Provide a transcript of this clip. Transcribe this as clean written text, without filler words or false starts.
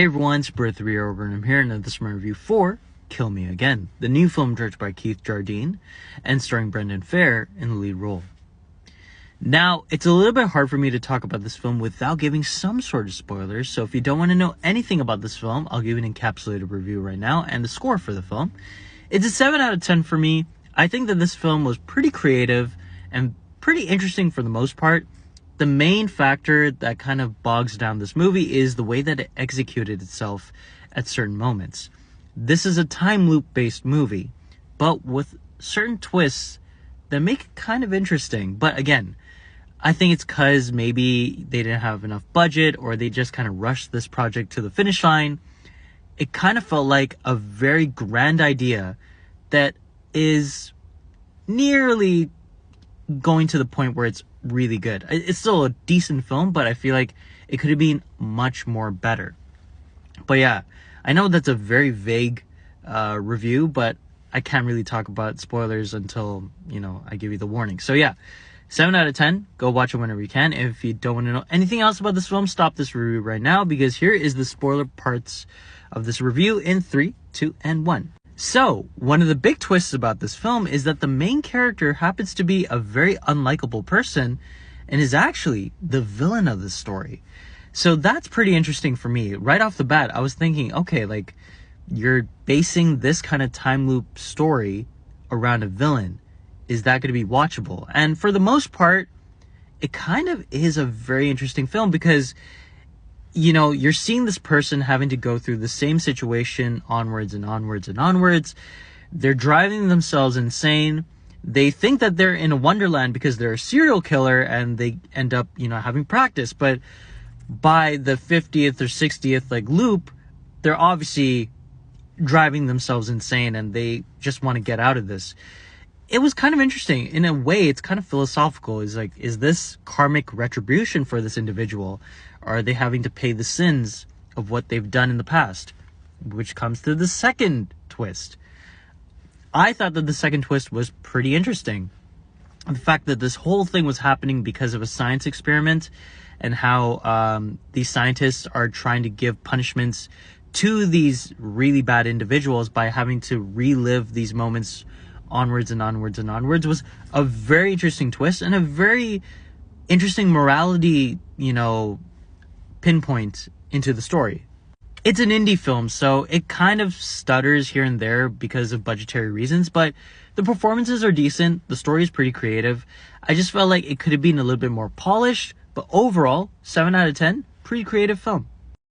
Hey everyone, it's Birth3 over and I'm here in this review for Kill Me Again, the new film directed by Keith Jardine and starring Brendan Fehr in the lead role. Now, it's a little bit hard for me to talk about this film without giving some sort of spoilers, so if you don't want to know anything about this film, I'll give an encapsulated review right now and the score for the film. It's a 7 out of 10 for me. I think that this film was pretty creative and pretty interesting for the most part. The main factor that kind of bogs down this movie is the way that it executed itself at certain moments. This is a time loop based movie, but with certain twists that make it kind of interesting. But again, I think it's because maybe they didn't have enough budget or they just kind of rushed this project to the finish line. It kind of felt like a very grand idea that is nearly going to the point where it's really good. It's still a decent film, but I feel like it could have been much more better. But yeah, I know that's a very vague review, but I can't really talk about spoilers until, I give you the warning. So yeah, 7 out of 10. Go watch it whenever you can. If you don't want to know anything else about this film, stop this review right now, because here is the spoiler parts of this review in 3, 2, and 1. So, one of the big twists about this film is that the main character happens to be a very unlikable person and is actually the villain of the story. So that's pretty interesting for me. Right off the bat, I was thinking, okay, like, you're basing this kind of time loop story around a villain. Is that going to be watchable? And for the most part, it kind of is a very interesting film because you're seeing this person having to go through the same situation onwards and onwards and onwards. They're driving themselves insane. They think that they're in a wonderland because they're a serial killer and they end up, having practice. But by the 50th or 60th loop, they're obviously driving themselves insane and they just want to get out of this. It was kind of interesting. In a way, it's kind of philosophical. Is this karmic retribution for this individual? Or are they having to pay the sins of what they've done in the past? Which comes to the second twist. I thought that the second twist was pretty interesting. The fact that this whole thing was happening because of a science experiment and how these scientists are trying to give punishments to these really bad individuals by having to relive these moments onwards and onwards and onwards was a very interesting twist and a very interesting morality, pinpoint into the story. It's an indie film, so it kind of stutters here and there because of budgetary reasons, but the performances are decent. The story is pretty creative. I just felt like it could have been a little bit more polished, but overall, 7 out of 10, pretty creative film.